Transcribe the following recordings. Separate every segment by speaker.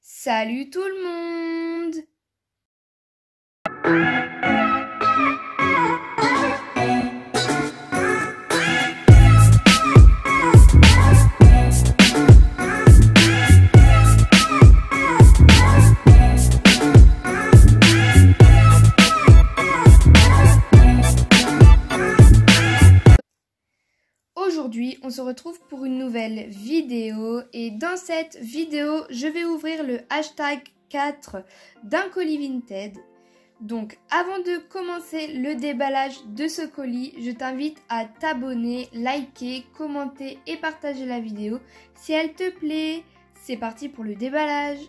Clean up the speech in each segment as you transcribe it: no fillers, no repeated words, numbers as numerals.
Speaker 1: Salut tout le monde! Aujourd'hui, on se retrouve pour une nouvelle vidéo et dans cette vidéo, je vais ouvrir le hashtag 4 d'un colis Vinted. Donc, avant de commencer le déballage de ce colis, je t'invite à t'abonner, liker, commenter et partager la vidéo si elle te plaît. C'est parti pour le déballage.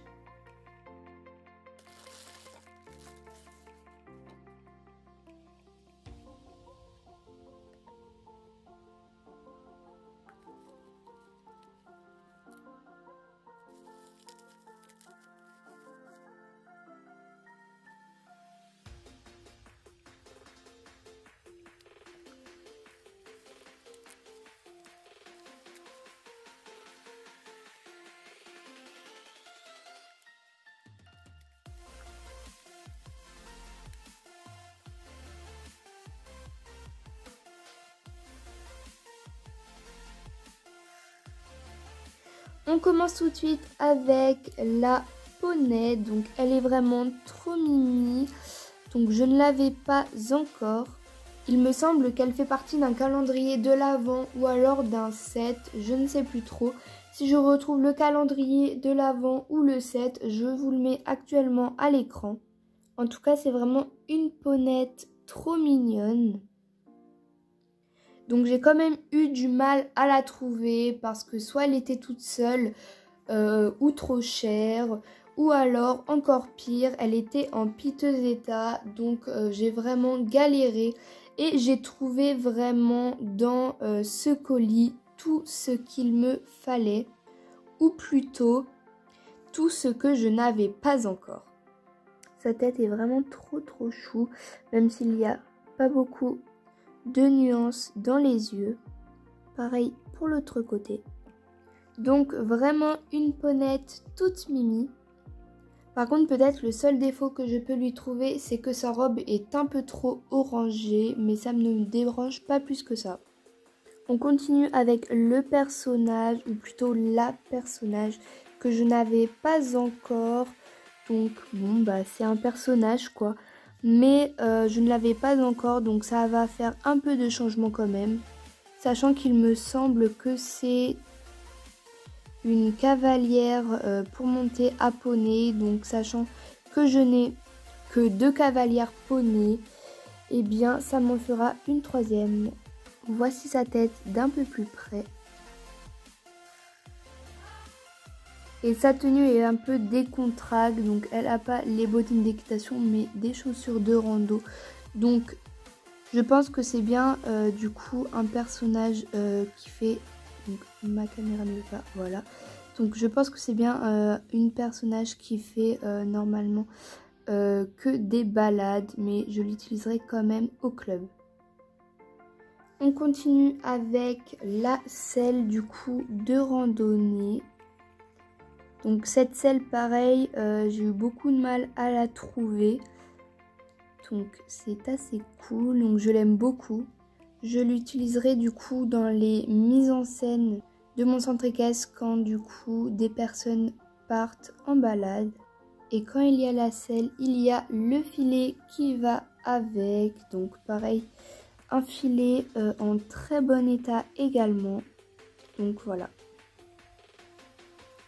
Speaker 1: On commence tout de suite avec la poney, donc elle est vraiment trop mimi, donc je ne l'avais pas encore. Il me semble qu'elle fait partie d'un calendrier de l'Avent ou alors d'un set, je ne sais plus trop. Si je retrouve le calendrier de l'Avent ou le set, je vous le mets actuellement à l'écran. En tout cas, c'est vraiment une ponette trop mignonne. Donc j'ai quand même eu du mal à la trouver parce que soit elle était toute seule ou trop chère, ou alors encore pire, elle était en piteux état. Donc j'ai vraiment galéré et j'ai trouvé vraiment dans ce colis tout ce qu'il me fallait, ou plutôt tout ce que je n'avais pas encore. Sa tête est vraiment trop chou, même s'il n'y a pas beaucoup de nuances dans les yeux. Pareil pour l'autre côté. Donc vraiment une ponette toute mimi. Par contre, peut-être le seul défaut que je peux lui trouver, c'est que sa robe est un peu trop orangée, mais ça ne me dérange pas plus que ça. On continue avec le personnage, ou plutôt la personnage que je n'avais pas encore. Donc bon, bah c'est un personnage quoi. Mais je ne l'avais pas encore, donc ça va faire un peu de changement quand même. Sachant qu'il me semble que c'est une cavalière pour monter à poney. Donc sachant que je n'ai que 2 cavalières poney, eh bien ça m'en fera une troisième. Voici sa tête d'un peu plus près. Et sa tenue est un peu décontracte, donc elle n'a pas les bottines d'équitation mais des chaussures de rando. Donc je pense que c'est bien du coup un personnage qui fait... Donc ma caméra ne veut pas, voilà. Donc je pense que c'est bien une personnage qui fait normalement que des balades, mais je l'utiliserai quand même au club. On continue avec la selle du coup de randonnée. Donc cette selle pareil, j'ai eu beaucoup de mal à la trouver. Donc c'est assez cool, donc je l'aime beaucoup. Je l'utiliserai du coup dans les mises en scène de mon centre équestre quand du coup des personnes partent en balade. Et quand il y a la selle, il y a le filet qui va avec. Donc pareil, un filet en très bon état également. Donc voilà.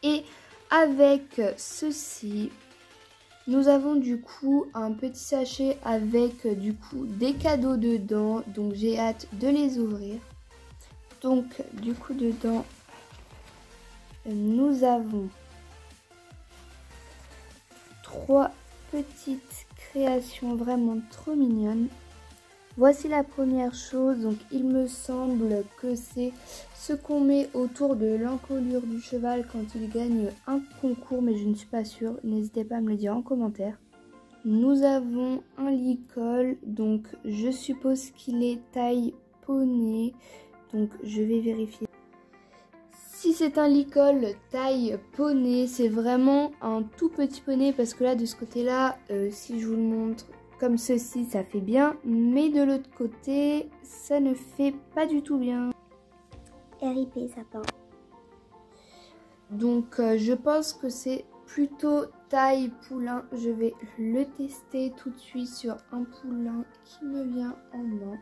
Speaker 1: Et avec ceci, nous avons du coup un petit sachet avec du coup des cadeaux dedans. Donc j'ai hâte de les ouvrir. Donc du coup dedans, nous avons 3 petites créations vraiment trop mignonnes. Voici la première chose, donc il me semble que c'est ce qu'on met autour de l'encolure du cheval quand il gagne un concours, mais je ne suis pas sûre, n'hésitez pas à me le dire en commentaire. Nous avons un licol, donc je suppose qu'il est taille poney, donc je vais vérifier. Si c'est un licol taille poney, c'est vraiment un tout petit poney parce que là de ce côté-là, si je vous le montre comme ceci, ça fait bien, mais de l'autre côté, ça ne fait pas du tout bien.
Speaker 2: RIP sapin.
Speaker 1: Donc je pense que c'est plutôt taille poulain. Je vais le tester tout de suite sur un poulain qui me vient en main.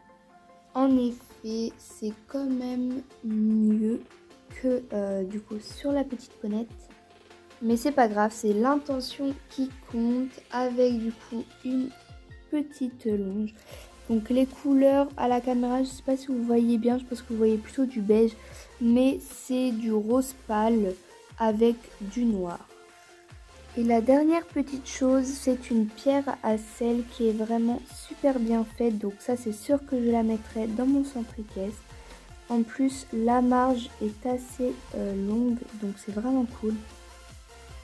Speaker 1: En effet, c'est quand même mieux que du coup sur la petite ponette. Mais c'est pas grave, c'est l'intention qui compte avec du coup une petite longe. Donc les couleurs à la caméra, je sais pas si vous voyez bien, je pense que vous voyez plutôt du beige, mais c'est du rose pâle avec du noir. Et la dernière petite chose, c'est une pierre à sel qui est vraiment super bien faite, donc ça c'est sûr que je la mettrai dans mon centre-caisse. En plus la marge est assez longue, donc c'est vraiment cool.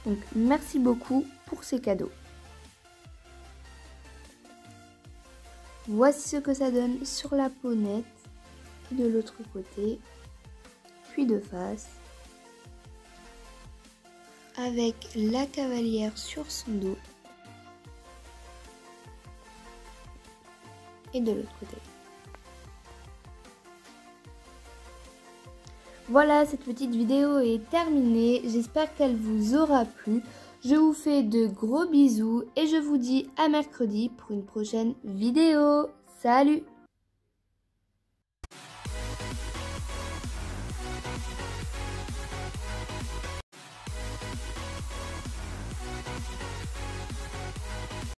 Speaker 1: Donc merci beaucoup pour ces cadeaux. Voici ce que ça donne sur la ponette, puis de l'autre côté, puis de face, avec la cavalière sur son dos, et de l'autre côté. Voilà, cette petite vidéo est terminée, j'espère qu'elle vous aura plu. Je vous fais de gros bisous et je vous dis à mercredi pour une prochaine vidéo. Salut!